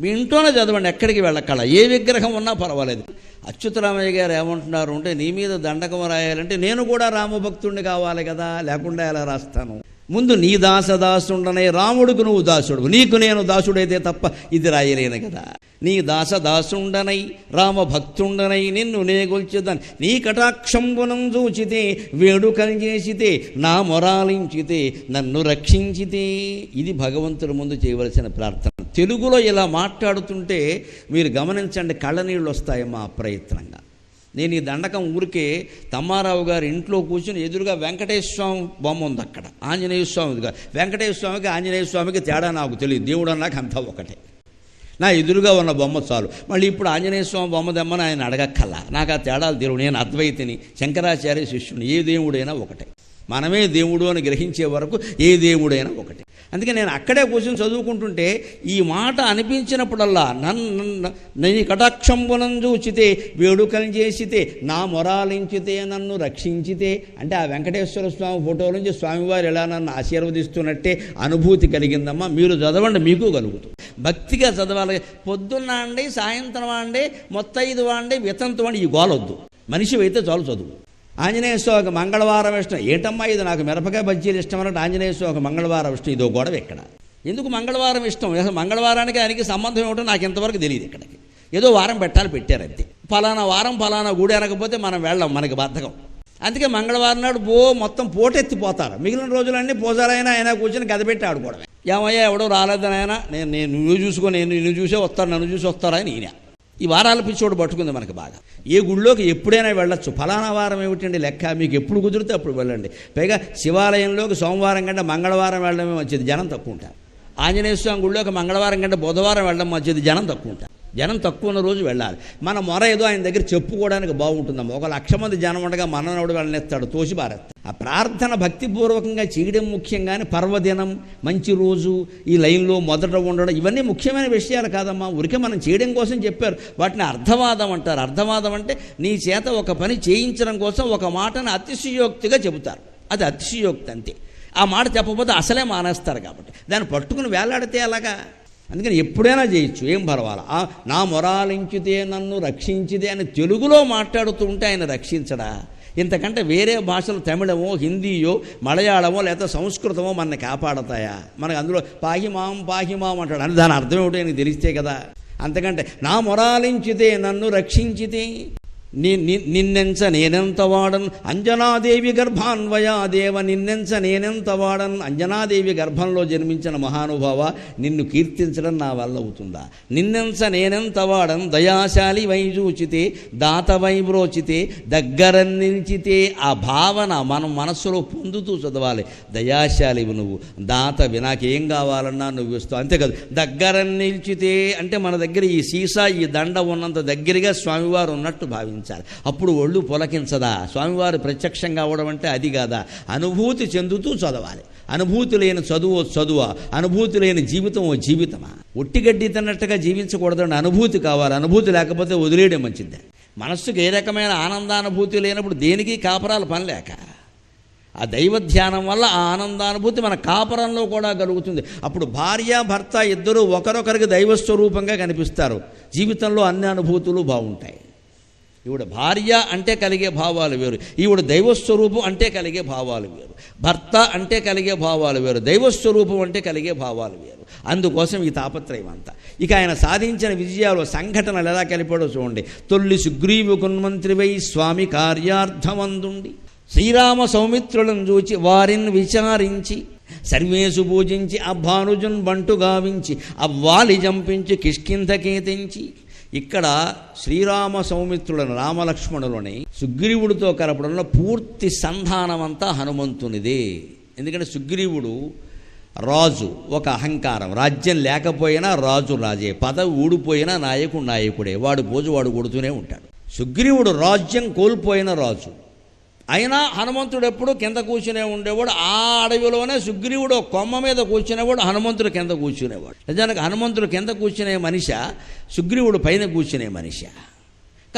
మీ ఇంట్లోనే చదవండి, ఎక్కడికి వెళ్ళక్కల. ఏ విగ్రహం ఉన్నా పర్వాలేదు. అచ్యుతరామయ్య గారు ఏమంటున్నారు అంటే, నీ మీద దండకం రాయాలంటే నేను కూడా రామభక్తుడిని కావాలి కదా, లేకుండా ఎలా రాస్తాను? ముందు నీ దాసదాసుండనే రాముడికి నువ్వు దాసుడు, నీకు నేను దాసుడైతే తప్ప ఇది రాయలేను కదా. నీ దాసదాసుండనై రామభక్తుండనై నిన్ను నేగొల్చుదాన్ని, నీ కటాక్షంబునం చూచితే వేడుకలు చేసితే నా మొరాలించితే నన్ను రక్షించితే. ఇది భగవంతుడి ముందు చేయవలసిన ప్రార్థన. తెలుగులో ఇలా మాట్లాడుతుంటే మీరు గమనించండి, కళ్ళనీళ్ళు వస్తాయమ్మా అప్రయత్నంగా. నేను ఈ దండకం ఊరికే తమ్మారావు గారి ఇంట్లో కూర్చుని ఎదురుగా వెంకటేశ్వర స్వామి బొమ్మ ఉంది, అక్కడ ఆంజనేయ స్వామిగా. వెంకటేశ్వర స్వామికి ఆంజనేయ స్వామికి తేడా నాకు తెలియదు, దేవుడు అన్నాక అంతా ఒకటే. నా ఎదురుగా ఉన్న బొమ్మ చాలు. మళ్ళీ ఇప్పుడు ఆంజనేయ స్వామి బొమ్మ దెమ్మని ఆయన అడగక్కల్లా. నాకు ఆ తేడాలు దేవుడు. నేను అద్వైతిని, శంకరాచార్య శిష్యుని. ఏ దేవుడైనా ఒకటే. మనమే దేవుడు అని గ్రహించే వరకు ఏ దేవుడైనా ఒకటే. అందుకే నేను అక్కడే కూర్చొని చదువుకుంటుంటే ఈ మాట అనిపించినప్పుడల్లా నీ కటాక్షంబునం చూచితే వేడుకలు చేసితే నా మొరాలించితే నన్ను రక్షించితే అంటే ఆ వెంకటేశ్వర స్వామి ఫోటో నుంచి స్వామివారు ఎలా నన్ను ఆశీర్వదిస్తున్నట్టే అనుభూతి కలిగిందమ్మా. మీరు చదవండి, మీకు కలుగుతుంది. భక్తిగా చదవాలి. పొద్దున్న అండి, సాయంత్రం అండి, మొత్తైదు వాండి, వితంతు వాండి, ఈ గోలొద్దు. మనిషి అయితే చాలు చదువు. ఆంజనేయ స్వామికి మంగళవారం ఇష్టం. ఏంటమ్మా ఇది, నాకు మిరపకాయ బజ్జీలు ఇష్టం అన్నట్టు ఆంజనేయ స్వామికి మంగళవారం ఇష్టం. ఇదో గొడవ ఇక్కడ. ఎందుకు మంగళవారం ఇష్టం? అసలు మంగళవారానికి ఆయనకి సంబంధం ఏమిటో నాకు ఇంతవరకు తెలియదు. ఇక్కడికి ఏదో వారం పెట్టారంతే. ఫలానా వారం ఫలానా గుడి అనకపోతే మనం వెళ్ళాం, మనకి బద్ధకం. అందుకే మంగళవారం నాడు మొత్తం పోటెత్తిపోతారు. మిగిలిన రోజులన్నీ పూజారైనా ఆయన కూర్చొని గద పెట్టి ఆడుకోవడమే. ఏమయ్యా ఎవడో రాలేదని ఆయన, నేను నువ్వు చూసుకో, నేను నిన్ను చూసే వస్తాను, నన్ను చూసి వస్తారా అని ఈయన. ఈ వారాల పిచ్చోడు పట్టుకుంది మనకి బాగా. ఏ గుళ్ళోకి ఎప్పుడైనా వెళ్ళొచ్చు. ఫలానా వారం ఏమిటండి లెక్క, మీకు ఎప్పుడు కుదిరితే అప్పుడు వెళ్ళండి. పైగా శివాలయంలోకి సోమవారం కంటే మంగళవారం వెళ్ళడమే మంచిది, జనం తక్కువ ఉంటారు. ఆంజనేయ స్వామి గుళ్ళోకి మంగళవారం కంటే బుధవారం వెళ్ళడం మంచిది, జనం తక్కువ ఉంటారు. జనం తక్కువ ఉన్న రోజు వెళ్ళాలి. మన మొర ఏదో ఆయన దగ్గర చెప్పుకోవడానికి బాగుంటుందమ్మా. 1,00,000 మంది జనం ఉండగా మననవుడు వెళ్ళనేస్తాడు, తోసి పారేస్తాడు. ఆ ప్రార్థన భక్తిపూర్వకంగా చేయడం ముఖ్యం. కానీ పర్వదినం, మంచి రోజు, ఈ లైన్లో మొదట ఉండడం, ఇవన్నీ ముఖ్యమైన విషయాలు కాదమ్మా. ఊరికే మనం చేయడం కోసం చెప్పారు. వాటిని అర్థవాదం అంటారు. అర్థవాదం అంటే నీ చేత ఒక పని చేయించడం కోసం ఒక మాటను అతిశయోక్తిగా చెబుతారు. అది అతిశయోక్తి అంతే. ఆ మాట చెప్పకపోతే అసలే మానేస్తారు. కాబట్టి దాన్ని పట్టుకుని వేలాడితే అలాగా. అందుకని ఎప్పుడైనా చేయొచ్చు, ఏం పర్వాలా. నా మొరాలించితే నన్ను రక్షించితే అని తెలుగులో మాట్లాడుతూ ఉంటే ఆయన రక్షించడా? ఇంతకంటే వేరే భాషలు తమిళమో, హిందీయో, మలయాళమో లేదా సంస్కృతమో మనని కాపాడతాయా? మనకు అందులో పాహిమాం అంటాడు. అని దాని అర్థం ఏమిటో నీకు తెలిస్తే కదా. అంతకంటే నా మొరాలించితే నన్ను రక్షించితే నిన్నెంచ నేనెంత వాడన్ అంజనాదేవి గర్భాన్వయా దేవ నిన్నెంచ నేనెంత వాడన్. అంజనాదేవి గర్భంలో జన్మించిన మహానుభావ, నిన్ను కీర్తించడం నా వల్ల అవుతుందా? నిన్నెంచ నేనెంత వాడన్ దయాశాలి వైజూచితే దాత వైబ్రోచితే దగ్గర నిలిచితే. ఆ భావన మనం మనస్సులో పొందుతూ చదవాలి. దయాశాలివి నువ్వు, దాతవి, నాకేం కావాలన్నా నువ్వు ఇస్తావు. అంతేకాదు దగ్గర నిలిచితే అంటే మన దగ్గర ఈ సీసా, ఈ దండ ఉన్నంత దగ్గరగా స్వామివారు ఉన్నట్టు భావించాలి. అప్పుడు ఒళ్ళు పొలకించదా? స్వామివారు ప్రత్యక్షంగా అవడం అంటే అది కాదా? అనుభూతి చెందుతూ చదవాలి. అనుభూతి లేని చదువా? అనుభూతి లేని జీవితం ఓ జీవితమా? ఒట్టిగడ్డి తిన్నట్టుగా జీవించకూడదండి. అనుభూతి కావాలి. అనుభూతి లేకపోతే వదిలేయడం మంచిదే. మనస్సుకు ఏ రకమైన ఆనందానుభూతి లేనప్పుడు దేనికి కాపరాలు పని లేక, ఆ దైవ ధ్యానం వల్ల ఆ ఆనందానుభూతి మన కాపరంలో కూడా కలుగుతుంది. అప్పుడు భార్య భర్త ఇద్దరూ ఒకరొకరికి దైవస్వరూపంగా కనిపిస్తారు. జీవితంలో అన్ని అనుభూతులు బాగుంటాయి. ఈవిడ భార్య అంటే కలిగే భావాలు వేరు, ఈవిడ దైవస్వరూపం అంటే కలిగే భావాలు వేరు. భర్త అంటే కలిగే భావాలు వేరు, దైవస్వరూపం అంటే కలిగే భావాలు వేరు. అందుకోసం ఈ తాపత్రయం అంతా. ఇక ఆయన సాధించిన విజయాలు, సంఘటనలు ఎలా కలిపాడో చూడండి. తొల్లి సుగ్రీవు కున్మంత్రివై స్వామి కార్యార్థమందుండి శ్రీరామ సౌమిత్రులను చూచి వారిని విచారించి సర్వేసు పూజించి అభానుజున్ బంటు గావించి అవ్వాలి జంపించి కిష్కింధకేతించి. ఇక్కడ శ్రీరామ సౌమిత్రులను, రామలక్ష్మణులని సుగ్రీవుడితో కలపడంలో పూర్తి సంధానం అంతా హనుమంతునిదే. ఎందుకంటే సుగ్రీవుడు రాజు, ఒక అహంకారం. రాజ్యం లేకపోయినా రాజు రాజే, పదవి ఊడిపోయినా నాయకుడు నాయకుడే. వాడు పోజు వాడు కొడుతూనే ఉంటాడు. సుగ్రీవుడు రాజ్యం కోల్పోయిన రాజు. అయినా హనుమంతుడు ఎప్పుడు కింద కూర్చునే ఉండేవాడు. ఆ అడవిలోనే సుగ్రీవుడు కొమ్మ మీద కూర్చునేవాడు, హనుమంతుడు కింద కూర్చునేవాడు. నిజానికి హనుమంతుడు కింద కూర్చునే మనిషి, సుగ్రీవుడు పైన కూర్చునే మనిషి.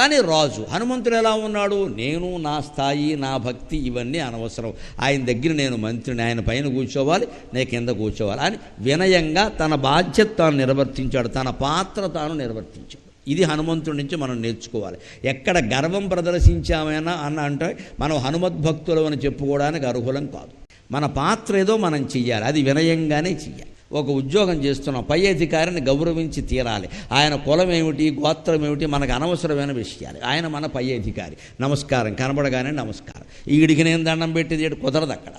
కానీ రాజు. హనుమంతుడు ఎలా ఉన్నాడు? నేను, నా స్థాయి, నా భక్తి ఇవన్నీ అనవసరం, ఆయన దగ్గర నేను మంత్రిని, ఆయన పైన కూర్చోవాలి, నేను కింద కూర్చోవాలి అని వినయంగా తన బాధ్యత తాను నిర్వర్తించాడు, తన పాత్ర తాను నిర్వర్తించాడు. ఇది హనుమంతుడి నుంచి మనం నేర్చుకోవాలి. ఎక్కడ గర్వం ప్రదర్శించామైనా అంటే మనం హనుమద్భక్తులు అని చెప్పుకోవడానికి అర్హులం కాదు. మన పాత్ర ఏదో మనం చెయ్యాలి, అది వినయంగానే చెయ్యాలి. ఒక ఉద్యోగం చేస్తున్నాం, పై అధికారిని గౌరవించి తీరాలి. ఆయన కులం ఏమిటి, గోత్రం ఏమిటి మనకు అనవసరమైన విషయాలు. ఆయన మన పై అధికారి, నమస్కారం కనబడగానే నమస్కారం. ఈడికి నేను దండం పెట్టేది కుదరదు. అక్కడ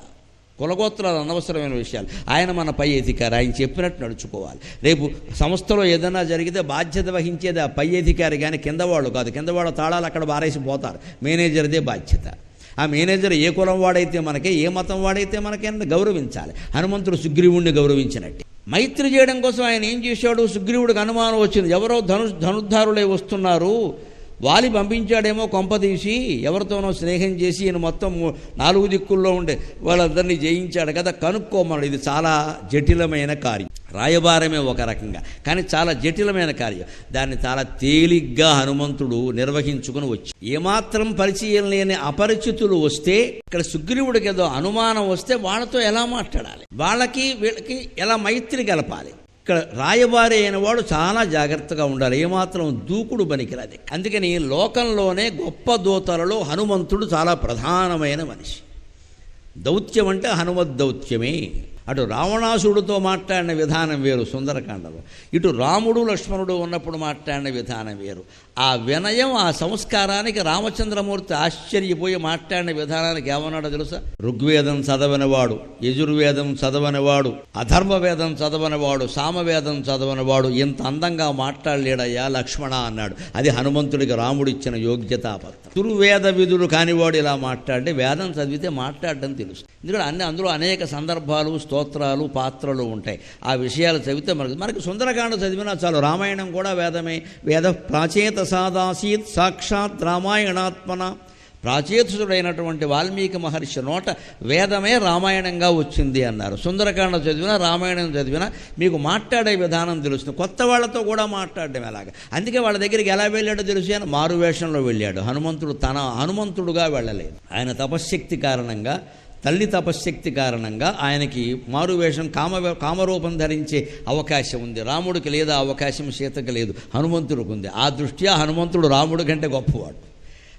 కులగోత్రాలు అనవసరమైన విషయాలు. ఆయన మన పై అధికారి, ఆయన చెప్పినట్టు నడుచుకోవాలి. రేపు సంస్థలో ఏదైనా జరిగితే బాధ్యత వహించేది ఆ పై అధికారి కానీ కింద వాళ్ళు కాదు. కింద వాళ్ళ తాళాలు అక్కడ బారేసి పోతారు, మేనేజర్దే బాధ్యత. ఆ మేనేజర్ ఏ కులం వాడైతే మనకే, ఏ మతం వాడైతే మనకే గౌరవించాలి. హనుమంతుడు సుగ్రీవుడిని గౌరవించినట్టే. మైత్రి చేయడం కోసం ఆయన ఏం చేశాడు? సుగ్రీవుడికి అనుమానం వచ్చింది, ఎవరో ధనుర్ధారులే వస్తున్నారు, వాలి పంపించాడేమో కొంపదీసి, ఎవరితోనో స్నేహం చేసి ఈయన మొత్తం 4 దిక్కుల్లో ఉండే వాళ్ళందరినీ జయించాడు కదా, కనుక్కోమన్నాడు. ఇది చాలా జటిలమైన కార్యం. రాయబారమే ఒక రకంగా, కానీ చాలా జటిలమైన కార్యం. దాన్ని చాలా తేలిగ్గా హనుమంతుడు నిర్వహించుకుని వచ్చి, ఏమాత్రం పరిచయం లేని అపరిచితులు వస్తే, ఇక్కడ సుగ్రీవుడికి ఏదో అనుమానం వస్తే వాళ్ళతో ఎలా మాట్లాడాలి, వాళ్ళకి వీళ్ళకి ఎలా మైత్రి కలపాలి. ఇక్కడ రాయబారి అయిన వాడు చాలా జాగ్రత్తగా ఉండాలి, ఏమాత్రం దూకుడు పనికిరాది. అందుకని లోకంలోనే గొప్ప దూతలలో హనుమంతుడు చాలా ప్రధానమైన మనిషి. దౌత్యం అంటే హనుమద్ దౌత్యమే. అటు రావణాసుడితో మాట్లాడిన విధానం వేరు సుందరకాండలో, ఇటు రాముడు లక్ష్మణుడు ఉన్నప్పుడు మాట్లాడిన విధానం వేరు. ఆ వినయం, ఆ సంస్కారానికి రామచంద్రమూర్తి ఆశ్చర్యపోయి మాట్లాడిన విధానానికి ఏమన్నాడో తెలుసా? ఋగ్వేదం చదవనివాడు, యజుర్వేదం చదవనివాడు, అధర్వవేదం చదవనివాడు, సామవేదం చదవనివాడు ఇంత అందంగా మాట్లాడలేడయ్యా లక్ష్మణ అన్నాడు. అది హనుమంతుడికి రాముడిచ్చిన యోగ్యతాపత్రం. దుర్వేద విధులు కానివాడు ఇలా మాట్లాడితే, వేదం చదివితే మాట్లాడడం తెలుసు. ఎందుకంటే అందులో అనేక సందర్భాలు, స్తోత్రాలు, పాత్రలు ఉంటాయి. ఆ విషయాలు చదివితే మనకి సుందరకాండ చదివినా చాలు. రామాయణం కూడా వేదమే. వేద ప్రాచేత సాదాసీత్ సాక్షాత్ రామాయణాత్మన. ప్రాచేతుడైనటువంటి వాల్మీకి మహర్షి నోట వేదమే రామాయణంగా వచ్చింది అన్నారు. సుందరకాండ చదివినా, రామాయణం చదివినా మీకు మాట్లాడే విధానం తెలుస్తుంది. కొత్త వాళ్ళతో కూడా మాట్లాడడం ఎలాగా. అందుకే వాళ్ళ దగ్గరికి ఎలా వెళ్ళాడో తెలుసు అని మారువేషంలో వెళ్ళాడు. హనుమంతుడుగా వెళ్ళలేదు. ఆయన తపశ్శక్తి కారణంగా, తల్లి తపశ్శక్తి కారణంగా ఆయనకి మారువేషం, కామరూపం ధరించే అవకాశం ఉంది. రాముడికి లేదా అవకాశం, సీతకి లేదు, హనుమంతుడికి ఉంది. ఆ దృష్ట్యా హనుమంతుడు రాముడి కంటే గొప్పవాడు.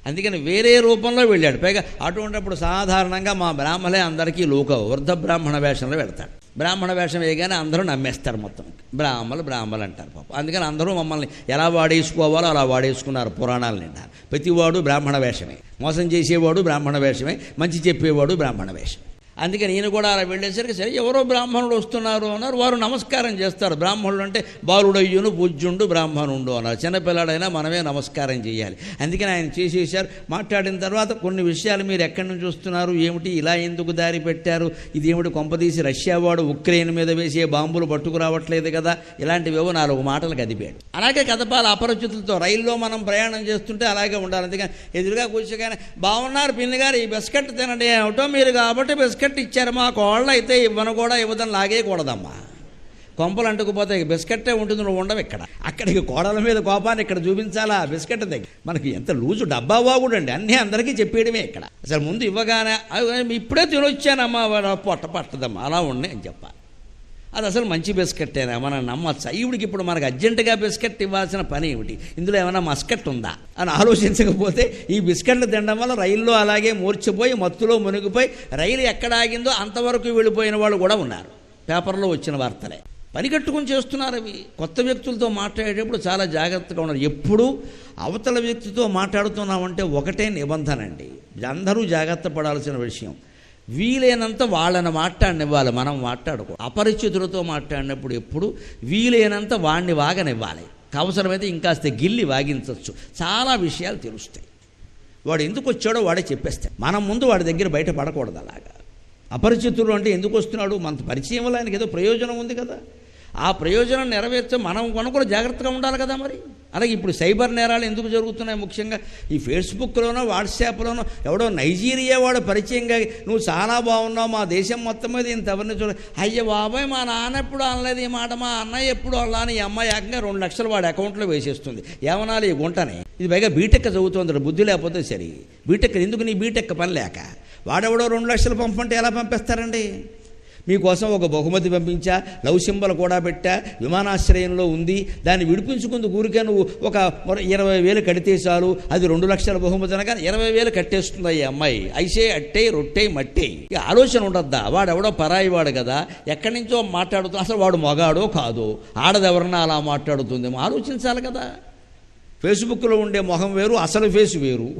అందుకని వేరే రూపంలో వెళ్ళాడు. పైగా అటువంటిప్పుడు సాధారణంగా మా బ్రాహ్మలే అందరికీ వృద్ధ బ్రాహ్మణ వేషంలో వెళ్తాడు. బ్రాహ్మణ వేషం వేయగానే అందరూ నమ్మేస్తారు, మొత్తం బ్రాహ్మలు అంటారు పాపం. అందుకని అందరూ మమ్మల్ని ఎలా వాడేసుకోవాలో అలా వాడేసుకున్నారు. పురాణాలు నిండా ప్రతివాడు బ్రాహ్మణ వేషమే, మోసం చేసేవాడు బ్రాహ్మణ వేషమే, మంచి చెప్పేవాడు బ్రాహ్మణ వేషమే. అందుకని నేను కూడా అలా వెళ్ళేసరికి సరే ఎవరో బ్రాహ్మణుడు వస్తున్నారు అన్నారు. వారు నమస్కారం చేస్తారు. బ్రాహ్మణుడు అంటే బాలుడయ్యును పూజ్యుండు బ్రాహ్మణుండు అన్నారు. చిన్నపిల్లాడైనా మనమే నమస్కారం చేయాలి. అందుకని ఆయన చేసేసారు. మాట్లాడిన తర్వాత కొన్ని విషయాలు, మీరు ఎక్కడి నుంచి వస్తున్నారు, ఏమిటి, ఇలా ఎందుకు దారి పెట్టారు, ఇదేమిటి కొంపదీసి రష్యా వాడు ఉక్రెయిన్ మీద వేసే బాంబులు పట్టుకురావట్లేదు కదా, ఇలాంటివేవో 4 మాటలు కదిపాడు. అలాగే కదపాలి అపరిచితులతో. రైల్లో మనం ప్రయాణం చేస్తుంటే అలాగే ఉండాలి. అందుకని ఎదురుగా కూర్చోగానే, బాగున్నారు పిన్ని గారు, ఈ బిస్కెట్ తినండి, ఏమిటో మీరు కాబట్టి బిస్కెట్ ఇచ్చారు, మా కోళ్ళు అయితే ఇవ్వను కూడా ఇవ్వదని లాగేయకూడదమ్మా. కొంపలు అంటుకుపోతే బిస్కెట్టే ఉంటుంది, నువ్వు ఉండవు ఇక్కడ. అక్కడికి కోడల మీద కోపాన్ని ఇక్కడ చూపించాలా బిస్కెట్ దగ్గర. మనకి ఎంత లూజు డబ్బా బాగుడండి, అన్నీ అందరికీ చెప్పేయడమే. ఇక్కడ అసలు ముందు ఇవ్వగానే ఇప్పుడే తినొచ్చానమ్మా, పొట్ట పట్టదమ్మా, అలా ఉన్నాయి అని చెప్పాలి. అది అసలు మంచి బిస్కెట్టేనా, మనం నమ్మచ్చా? ఈవిడికి ఇప్పుడు మనకు అర్జెంటుగా బిస్కెట్ ఇవ్వాల్సిన పని ఏమిటి, ఇందులో ఏమైనా మస్కెట్ ఉందా అని ఆలోచించకపోతే ఈ బిస్కెట్లు తినడం వల్ల రైల్లో అలాగే మూర్చిపోయి మత్తులో మునిగిపోయి రైలు ఎక్కడ ఆగిందో అంతవరకు వెళ్ళిపోయిన వాళ్ళు కూడా ఉన్నారు. పేపర్లో వచ్చిన వార్తలే. పని కట్టుకుని చేస్తున్నారు అవి. కొత్త వ్యక్తులతో మాట్లాడేటప్పుడు చాలా జాగ్రత్తగా ఉన్నారు. ఎప్పుడు అవతల వ్యక్తితో మాట్లాడుతున్నామంటే ఒకటే నిబంధన అండి, అందరూ జాగ్రత్త పడాల్సిన విషయం. వీలైనంత వాళ్ళని మాట్లాడనివ్వాలి, మనం మాట్లాడుకో. అపరిచితులతో మాట్లాడినప్పుడు ఎప్పుడు వీలైనంత వాడిని వాగనివ్వాలి. అవసరమైతే ఇంకాస్త గిల్లి వాగించవచ్చు. చాలా విషయాలు తెలుస్తాయి. వాడు ఎందుకు వచ్చాడో వాడే చెప్పేస్తాడు. మనం ముందు వాడి దగ్గర బయట పడకూడదు. అలాగా అపరిచితులు అంటే ఎందుకు వస్తున్నాడు, మన పరిచయం వల్ల ఆయనకి ఏదో ప్రయోజనం ఉంది కదా, ఆ ప్రయోజనం నెరవేర్చ మనం కూడా జాగ్రత్తగా ఉండాలి కదా. మరి అలాగే ఇప్పుడు సైబర్ నేరాలు ఎందుకు జరుగుతున్నాయి? ముఖ్యంగా ఈ ఫేస్బుక్లోనో వాట్సాప్లోనో ఎవడో నైజీరియా వాడు పరిచయంగా, నువ్వు చాలా బాగున్నావు, మా దేశం మొత్తం మీద ఇంతవన్నీ చూడ, అయ్య బాబాయ్ మా నాన్న ఎప్పుడు అనలేదు ఈ మాట, మా అన్నయ్య ఎప్పుడు అలా అని ఈ అమ్మాయి ఏకంగా 2 లక్షలు వాడి అకౌంట్లో వేసేస్తుంది. ఏమనాలి ఈ గుంటని? ఇది పైగా బీటెక్ చదువుతుంది, బుద్ధి లేకపోతే సరే. బీటెక్ ఎందుకు, నీ బీటెక్ పని లేక. వాడెవడో 2 లక్షలు పంపంటే ఎలా పంపిస్తారండి? మీకోసం ఒక బహుమతి పంపించా, లవ్ సింబల్ కూడా పెట్టా, విమానాశ్రయంలో ఉంది, దాన్ని విడిపించుకుంది ఊరికే నువ్వు ఒక 20,000 కడితే చాలు, అది 2 లక్షల బహుమతి అనగా 20,000 కట్టేస్తుంది ఈ అమ్మాయి. ఐసే అట్టే రొట్టె మట్టే. ఇక ఆలోచన ఉండద్దా? వాడెవడో పరాయి వాడు కదా, ఎక్కడి నుంచో మాట్లాడుతూ, అసలు వాడు మగాడో కాదో, ఆడదెవరన్నా అలా మాట్లాడుతుందేమో ఆలోచించాలి కదా. ఫేస్బుక్లో ఉండే మొహం వేరు, అసలు ఫేస్ వేరు.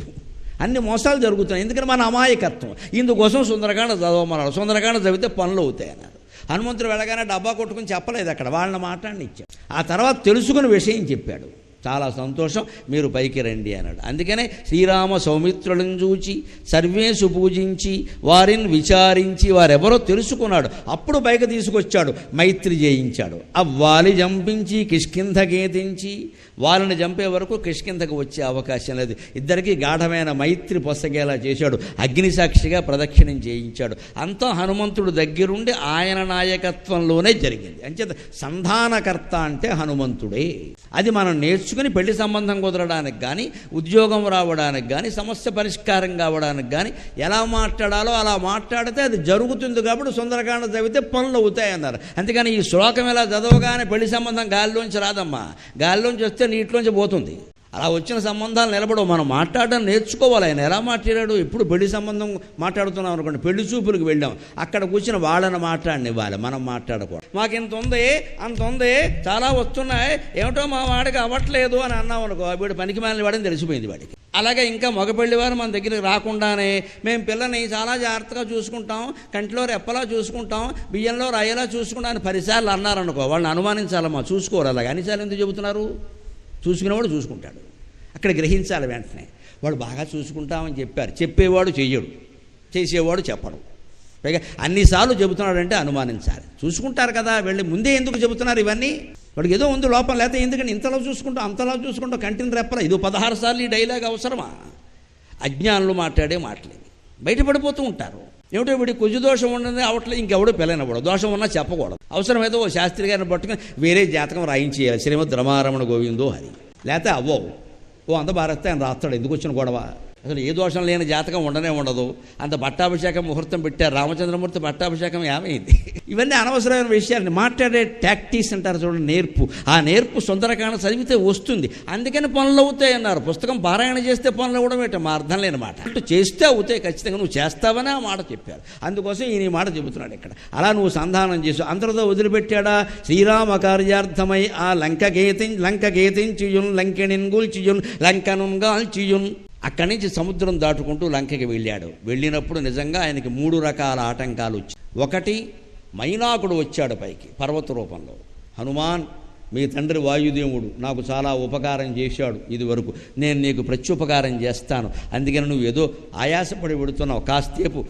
అన్ని మోసాలు జరుగుతున్నాయి. ఎందుకని మన అమాయకత్వం. ఇందుకోసం సుందరకాండ చదవమన్నారు. సుందరకాండ చదివితే పనులు అవుతాయి అన్నారు. హనుమంతుడు వెళ్ళగానే డబ్బా కొట్టుకుని చెప్పలేదు, అక్కడ వాళ్ళని మాట్లాడినిచ్చాడు. ఆ తర్వాత తెలుసుకుని విషయం చెప్పాడు. చాలా సంతోషం, మీరు పైకి రండి అన్నాడు. అందుకనే శ్రీరామ సౌమిత్రులను చూచి సర్వేషు పూజించి వారిని విచారించి వారెవరో తెలుసుకున్నాడు. అప్పుడు పైకి తీసుకొచ్చాడు, మైత్రి చేయించాడు. అవ్వాలి జంపించి కిష్కింధకేతించి, వాళ్ళని చంపే వరకు కిష్కింధకు వచ్చే అవకాశం లేదు. ఇద్దరికీ గాఢమైన మైత్రి పొసగేలా చేశాడు. అగ్నిసాక్షిగా ప్రదక్షిణం చేయించాడు. అంతా హనుమంతుడు దగ్గరుండి ఆయన నాయకత్వంలోనే జరిగింది. అంచేత సంధానకర్త అంటే హనుమంతుడే. అది మనం నేర్చుకుని పెళ్లి సంబంధం కుదరడానికి కానీ, ఉద్యోగం రావడానికి కానీ, సమస్య పరిష్కారం కావడానికి కానీ ఎలా మాట్లాడాలో అలా మాట్లాడితే అది జరుగుతుంది. కాబట్టి సుందరకాండ చదివితే పనులు అవుతాయి అన్నారు. అంతేగాని ఈ శ్లోకం ఎలా చదవగానే పెళ్లి సంబంధం గాలిలోంచి రాదమ్మా. గాలిలోంచి వస్తే నీటిలోంచి పోతుంది. అలా వచ్చిన సంబంధాలు నిలబడవు. మనం మాట్లాడడం నేర్చుకోవాలి. ఆయన ఎలా మాట్లాడాడు? ఇప్పుడు పెళ్లి సంబంధం మాట్లాడుతున్నాం అనుకోండి, పెళ్లి చూపులకు వెళ్ళాం, అక్కడ కూర్చుని వాళ్ళని మాట్లాడనివ్వాలి, మనం మాట్లాడకూడదు. మాకు ఇంత ఉంది, అంత ఉంది, చాలా వస్తున్నాయి, ఏమిటో మా వాడికి అవ్వట్లేదు అని అన్నాం అనుకో, వీడు పనికి మాలిన వాడని తెలిసిపోయింది వాడికి. అలాగే ఇంకా మగపెళ్లి వారు మన దగ్గరికి రాకుండానే మేము పిల్లని చాలా జాగ్రత్తగా చూసుకుంటాం, కంటిలో రెప్పలా చూసుకుంటాం, బియ్యంలో రాయేలా చూసుకుంటాం అని 10 సార్లు అన్నారనుకో, వాళ్ళని అనుమానించాలమ్మా. చూసుకోరు. అలాగే అన్నిసార్లు ఎందుకు చెబుతున్నారు? చూసుకునేవాడు చూసుకుంటాడు. అక్కడ గ్రహించాలి వెంటనే. వాడు బాగా చూసుకుంటామని చెప్పారు, చెప్పేవాడు చెయ్యడు, చేసేవాడు చెప్పడు. పైగా అన్నిసార్లు చెబుతున్నాడంటే అనుమానించాలి. చూసుకుంటారు కదా, వెళ్ళి ముందే ఎందుకు చెబుతున్నారు ఇవన్నీ? వాడికి ఏదో ఉంది లోపం, లేకపోతే ఎందుకని ఇంతలో చూసుకుంటాం అంతలా చూసుకుంటాం, కంటిని రెప్పల. ఇది 16 సార్లు ఈ డైలాగ్ అవసరమా? అజ్ఞానులు మాట్లాడే మాటలేవి బయటపడిపోతూ ఉంటారు. ఏమిటో వీడి కొంచెం దోషం ఉండదు అవట్లేదు, ఇంకెవడో పిల్లనవ్వడు. దోషం ఉన్నా చెప్పకూడదు. అవసరమైతే ఓ శాస్త్రి గారిని పట్టుకుని వేరే జాతకం రాయించేయాలి, శ్రీమద్ రమారమణ గోవిందో హరి. లేకపోతే అవ్వవు. ఓ అంత భారస్తే ఆయన రాస్తాడు, ఎందుకు వచ్చిన గొడవ? అసలు ఏ దోషం లేని జాతకం ఉండనే ఉండదు. అంత పట్టాభిషేకం ముహూర్తం పెట్టారు, రామచంద్రమూర్తి పట్టాభిషేకం ఏమైంది? ఇవన్నీ అనవసరమైన విషయాన్ని మాట్లాడే టాక్టీస్ అంటారు చూడండి, నేర్పు. ఆ నేర్పు సుందరకాండ చదివితే వస్తుంది. అందుకని పనులు అవుతాయి అన్నారు. పుస్తకం పారాయణ చేస్తే పనులు అవ్వడం ఏంటో మా అర్థం లేని మాట. అటు చేస్తే అవుతాయి ఖచ్చితంగా. నువ్వు చేస్తావని ఆ మాట చెప్పారు. అందుకోసం ఈయన ఈ మాట చెబుతున్నాడు ఇక్కడ. అలా నువ్వు సంధానం చేసు. అంతటితో వదిలిపెట్టాడా? శ్రీరామ కార్యార్థమై ఆ లంకగేతించియున్ లంకెణిన్ గూల్చియున్ లంకనుగాల్చియున్. అక్కడి నుంచి సముద్రం దాటుకుంటూ లంకకి వెళ్ళాడు. వెళ్ళినప్పుడు నిజంగా ఆయనకి 3 రకాల ఆటంకాలు వచ్చాయి. ఒకటి, మైనాకుడు వచ్చాడు పైకి పర్వత రూపంలో. హనుమాన్, మీ తండ్రి వాయుదేవుడు నాకు చాలా ఉపకారం చేశాడు ఇది వరకు, నేను నీకు ప్రత్యుపకారం చేస్తాను, అందుకని నువ్వు ఏదో ఆయాసపడి పెడుతున్నావు, కాసేపు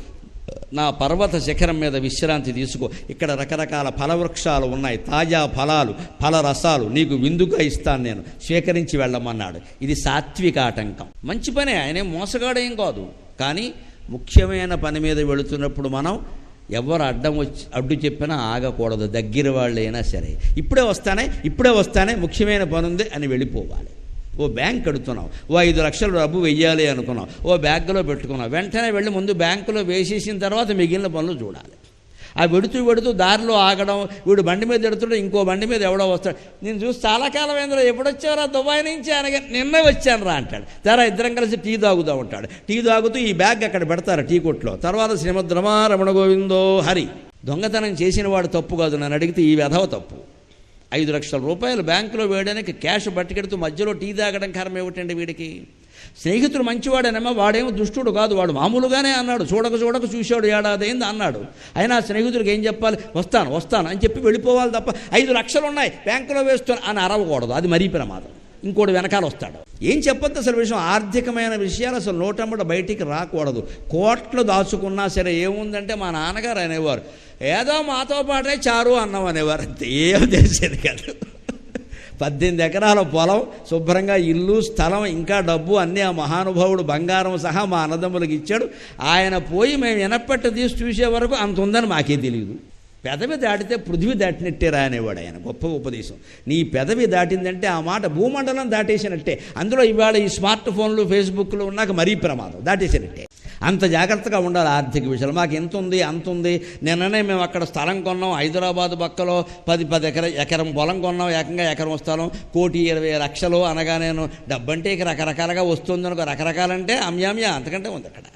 నా పర్వత శిఖరం మీద విశ్రాంతి తీసుకో. ఇక్కడ రకరకాల ఫలవృక్షాలు ఉన్నాయి, తాజా ఫలాలు, ఫలరసాలు నీకు విందుగా ఇస్తాను, నేను స్వీకరించి వెళ్ళమన్నాడు. ఇది సాత్విక ఆటంకం. మంచి పనే, ఆయనే మోసగాడేం కాదు. కానీ ముఖ్యమైన పని మీద వెళుతున్నప్పుడు మనం ఎవరు అడ్డు చెప్పినా ఆగకూడదు. దగ్గర వాళ్ళైనా సరే, ఇప్పుడే వస్తానే ముఖ్యమైన పని ఉంది అని వెళ్ళిపోవాలి. ఓ బ్యాంక్ కడుతున్నావు, ఓ 5 లక్షలు డబ్బు వెయ్యాలి అనుకున్నావు, ఓ బ్యాంకులో పెట్టుకున్నావు, వెంటనే వెళ్ళి ముందు బ్యాంకులో వేసేసిన తర్వాత మిగిలిన పనులు చూడాలి. ఆ వెడుతూ దారిలో ఆగడం, వీడు బండి మీద ఎడుతుంటే ఇంకో బండి మీద ఎవడో వస్తాడు, నేను చూసి చాలా కాలం ఏంద్రా, ఎప్పుడొచ్చారా దుబాయ్ నుంచి అనగా, నిన్న వచ్చాను రా అంటాడు. తెరా ఇద్దరం కలిసి టీ తాగుతూ ఉంటాడు. టీ తాగుతూ ఈ బ్యాగ్ అక్కడ పెడతారు టీ కొట్లో. తర్వాత శ్రీమద్ రమారమణ గోవిందో హరి. దొంగతనం చేసిన వాడు తప్పు కాదు, నన్ను అడిగితే ఈ వెధవ తప్పు. 5 లక్షల రూపాయలు బ్యాంకులో వేయడానికి క్యాష్ పట్టుకెడుతూ మధ్యలో టీ తాగడం కర్మ ఏమిటండి వీడికి? స్నేహితుడు మంచివాడేనమ్మా, వాడేమో దుష్టుడు కాదు, వాడు మామూలుగానే అన్నాడు, చూడక చూశాడు, ఏడాది అయింది అన్నాడు. అయినా స్నేహితుడికి ఏం చెప్పాలి? వస్తాను అని చెప్పి వెళ్ళిపోవాలి తప్ప 5 లక్షలు ఉన్నాయి బ్యాంకులో వేస్తాను అని అరవకూడదు. అది మరీ ప్రమాదం. ఇంకోటి వెనకాల వస్తాడు. ఏం చెప్పొద్దు అసలు విషయం. ఆర్థికమైన విషయాలు అసలు నోటమ్మట బయటికి రాకూడదు. కోట్లు దాచుకున్నా సరే ఏముందంటే, మా నాన్నగారు అనేవారు, ఏదో మాతో పాటే చారు అన్నం అనేవారు, అంతే, ఏం తెలిసేది కాదు. 18 ఎకరాల పొలం, శుభ్రంగా ఇల్లు, స్థలం, ఇంకా డబ్బు అన్నీ ఆ మహానుభావుడు బంగారం సహా మా అన్నదమ్ములకు ఇచ్చాడు. ఆయన పోయి మేము ఎనపెట్ట తీసి చూసే వరకు అంత ఉందని మాకే తెలియదు. పెదవి దాటితే పృథ్వీ దాటినట్టేరా అనేవాడు ఆయన. గొప్ప ఉపదేశం. నీ పెదవి దాటిందంటే ఆ మాట భూమండలం దాటేసినట్టే. అందులో ఇవాళ ఈ స్మార్ట్ ఫోన్లు ఫేస్బుక్లు ఉన్నాక మరీ ప్రమాదం, దాటేసినట్టే. అంత జాగ్రత్తగా ఉండాలి ఆర్థిక విషయాలు. మాకు ఎంత ఉంది అంత ఉంది. నిన్ననే మేము అక్కడ స్థలం కొన్నాం, హైదరాబాద్ పక్కలో 10 ఎకరం పొలం కొన్నాం, ఏకంగా ఎకరం స్థలం, 1,20,00,000 అనగా నేను డబ్బంటే ఇక రకరకాలుగా వస్తుంది అనుకో. రకరకాలంటే అమ్యామ్యా అంతకంటే ఉంది అక్కడ.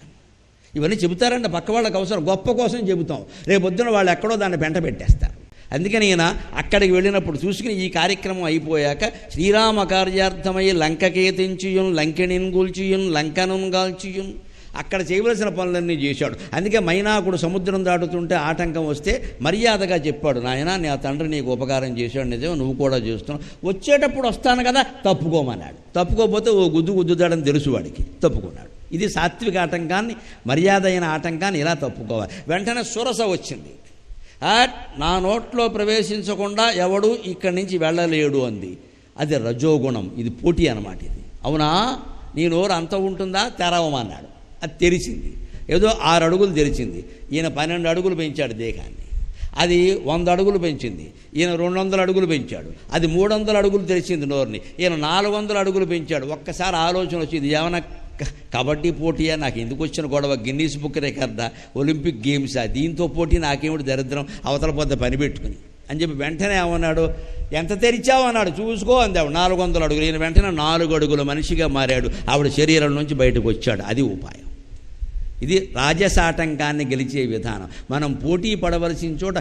ఇవన్నీ చెబుతారంటే పక్క వాళ్ళకి అవసరం, గొప్ప కోసం చెబుతాం. రేపొద్దున వాళ్ళు ఎక్కడో దాన్ని పెంట పెట్టేస్తారు. అందుకని ఈయన అక్కడికి వెళ్ళినప్పుడు చూసుకుని ఈ కార్యక్రమం అయిపోయాక శ్రీరామ కార్యార్థమై లంకకేతించుయున్ లంకెణిన్ గూల్చియున్ లంకనున్ గాల్చియున్ అక్కడ చేయవలసిన పనులన్నీ చేశాడు. అందుకే మైనాకుడు సముద్రం దాటుతుంటే ఆటంకం వస్తే మర్యాదగా చెప్పాడు, నాయనా నా తండ్రి నీకు ఉపకారం చేశాడు, నిజం నువ్వు కూడా చేస్తున్నావు, వచ్చేటప్పుడు వస్తాను కదా తప్పుకోమన్నాడు. తప్పుకోకపోతే ఓ గుద్దుదాడని తెలుసు వాడికి, తప్పుకున్నాడు. ఇది సాత్విక ఆటంకాన్ని, మర్యాద అయిన ఆటంకాన్ని ఇలా తప్పుకోవాలి. వెంటనే సురస వచ్చింది. నా నోట్లో ప్రవేశించకుండా ఎవడు ఇక్కడి నుంచి వెళ్ళలేడు అంది. అది రజోగుణం, ఇది పోటీ అన్నమాట. ఇది అవునా, నీ నోరు అంత ఉంటుందా, తెరవమన్నాడు. అది తెరిచింది, ఏదో 6 అడుగులు తెరిచింది. ఈయన 12 అడుగులు పెంచాడు దేహాన్ని. అది 100 అడుగులు పెంచింది. ఈయన 200 అడుగులు పెంచాడు. అది 300 అడుగులు తెరిచింది నోరుని. ఈయన 400 అడుగులు పెంచాడు. ఒక్కసారి ఆలోచన వచ్చింది, ఏమైనా కబడ్డీ పోటీయా, నాకు ఎందుకు వచ్చిన గొడవ, గిన్నీస్ బుక్ రికార్డా, ఒలింపిక్ గేమ్సా, దీంతో పోటీ నాకేమిటి దరిద్రం, అవతల పొద్ద పని పెట్టుకుని అని చెప్పి వెంటనే ఏమన్నాడు, ఎంత తెరిచావు అన్నాడు. చూసుకో అంది ఆవిడ. 400 అడుగులు. ఈయన వెంటనే 4 అడుగుల మనిషిగా మారాడు. ఆవిడ శరీరం నుంచి బయటకు వచ్చాడు. అది ఉపాయం. ఇది రాజసాటంకాన్ని గెలిచే విధానం. మనం పోటీ పడవలసిన చోట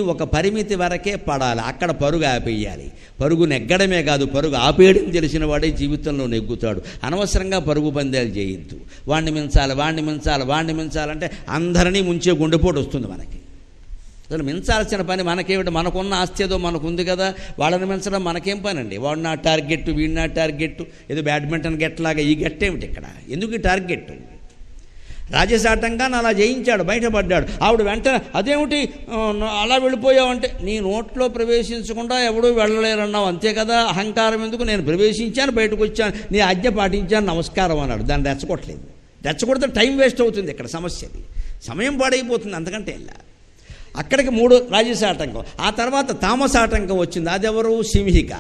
ఒక పరిమితి వరకే పడాలి. అక్కడ పరుగు ఆపేయాలి. పరుగు నెగ్గడమే కాదు, పరుగు ఆపేయడం తెలిసిన వాడే జీవితంలో నెగ్గుతాడు. అనవసరంగా పరుగు పందాలు చేయొద్దు. వాడిని మించాలంటే అందరినీ ముంచే గుండెపోటు వస్తుంది మనకి. అసలు మించాల్సిన పని మనకేమిటి, మనకున్న ఆస్తి ఏదో మనకుంది కదా, వాళ్ళని మించడం మనకేం పని అండి. వాడు నా టార్గెట్, వీడి నా టార్గెట్, ఏదో బ్యాడ్మింటన్ గెట్ లాగా ఈ గెట్ ఏమిటి ఇక్కడ, ఎందుకు ఈ టార్గెట్? రాజసాటంగాన్ని అలా జయించాడు, బయటపడ్డాడు. ఆవిడ వెంటనే అదేమిటి అలా వెళ్ళిపోయావంటే, నీ నోట్లో ప్రవేశించకుండా ఎవడూ వెళ్ళలేరన్నావు అంతే కదా, అహంకారం ఎందుకు, నేను ప్రవేశించాను బయటకు వచ్చాను, నీ ఆజ్ఞ పాటించాను, నమస్కారం అన్నాడు. దాన్ని రెచ్చగొట్టలేదు. రెచ్చగొడితే టైం వేస్ట్ అవుతుంది. ఇక్కడ సమస్యది, సమయం పాడైపోతుంది. అంతకంటే ఇలా అక్కడికి 3 రాజసాటంకం. ఆ తర్వాత తామసాటంకం వచ్చింది. అదెవరు, సింహిక,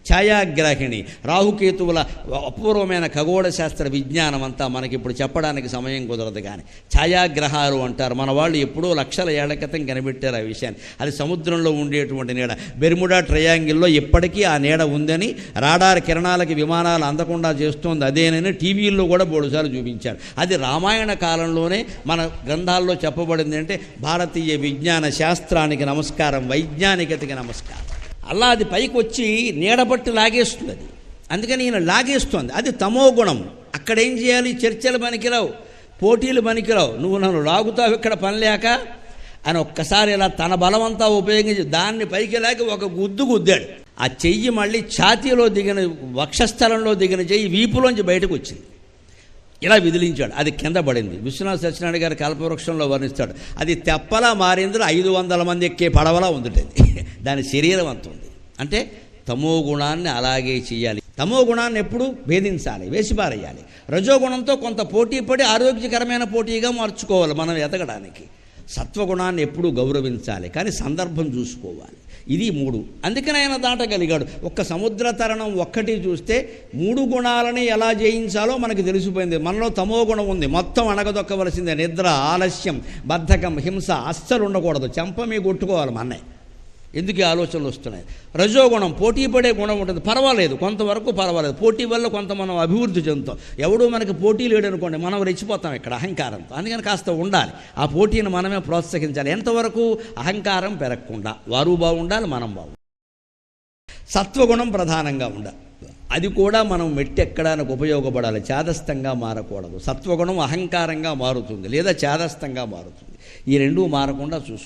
ఛాయాగ్రాహిణి, రాహుకేతువుల అపూర్వమైన ఖగోళ శాస్త్ర విజ్ఞానం అంతా మనకి ఇప్పుడు చెప్పడానికి సమయం కుదరదు. కానీ ఛాయాగ్రహాలు అంటారు. మన వాళ్ళు ఎప్పుడో లక్షల ఏళ్ల క్రితం కనిపెట్టారు ఆ విషయాన్ని. అది సముద్రంలో ఉండేటువంటి నీడ. బెర్ముడా ట్రయాంగిల్లో ఇప్పటికీ ఆ నీడ ఉందని, రాడార్ కిరణాలకి విమానాలు అందకుండా చేస్తోంది అదేనని టీవీల్లో కూడా బోడుసార్లు చూపించారు. అది రామాయణ కాలంలోనే మన గ్రంథాల్లో చెప్పబడింది. అంటే భారతీయ విజ్ఞాన శాస్త్రానికి నమస్కారం, వైజ్ఞానికతకి నమస్కారం. అలా అది పైకి వచ్చి నీడబట్టి లాగేస్తుంది. అది అందుకని ఈయన లాగేస్తుంది. అది తమో గుణం. అక్కడేం చేయాలి, చర్చలు పనికిరావు, పోటీలు పనికిరావు, నువ్వు నన్ను లాగుతావు ఇక్కడ పని లేక అని ఒక్కసారి ఇలా తన బలమంతా ఉపయోగించి దాన్ని పైకి లాగి ఒక గుద్దాడు. ఆ చెయ్యి మళ్ళీ ఛాతీలో దిగిన, వక్షస్థలంలో దిగిన చెయ్యి వీపులోంచి బయటకు వచ్చింది. ఇలా విదిలించాడు. అది కింద పడింది. విశ్వనాథ సత్యనారాయణ గారి కల్పవృక్షంలో వర్ణిస్తాడు. అది తెప్పలా మారింది, 500 మంది ఎక్కే పడవలా ఉంది. దాని శరీరం అంత ఉంది. అంటే తమో గుణాన్ని అలాగే చేయాలి. తమో గుణాన్ని ఎప్పుడు భేదించాలి, వేసిపారేయాలి. రజోగుణంతో కొంత పోటీ పడి ఆరోగ్యకరమైన పోటీగా మార్చుకోవాలి మనం ఎదగడానికి. సత్వగుణాన్ని ఎప్పుడూ గౌరవించాలి, కానీ సందర్భం చూసుకోవాలి. ఇది 3. అందుకని ఆయన దాటగలిగాడు. ఒక్క సముద్ర తరణం ఒక్కటి చూస్తే 3 గుణాలని ఎలా జయించాలో మనకు తెలిసిపోయింది. మనలో తమో గుణం ఉంది, మొత్తం అణగదొక్కవలసిందే. నిద్ర, ఆలస్యం, బద్ధకం, హింస అస్సలు ఉండకూడదు. చెంప మీ కొట్టుకోవాలి మన్నే. ఎందుకు ఈ ఆలోచనలు వస్తున్నాయి? రజోగుణం, పోటీ పడే గుణం ఉంటుంది. పర్వాలేదు, కొంతవరకు పర్వాలేదు. పోటీ వల్ల కొంత మనం అభివృద్ధి చెందుతాం. ఎవడూ మనకి పోటీ లేడనుకోండి, మనం రెచ్చిపోతాం ఇక్కడ అహంకారంతో. అందుకని కాస్త ఉండాలి, ఆ పోటీని మనమే ప్రోత్సహించాలి. ఎంతవరకు? అహంకారం పెరగకుండా. వారు బాగుండాలి, మనం బాగుండాలి. సత్వగుణం ప్రధానంగా ఉండాలి. అది కూడా మనం మెట్టెక్కడానికి ఉపయోగపడాలి. చాదస్తంగా మారకూడదు. సత్వగుణం అహంకారంగా మారుతుంది, లేదా చాదస్తంగా మారుతుంది. ఈ 2 మారకుండా చూసుకో.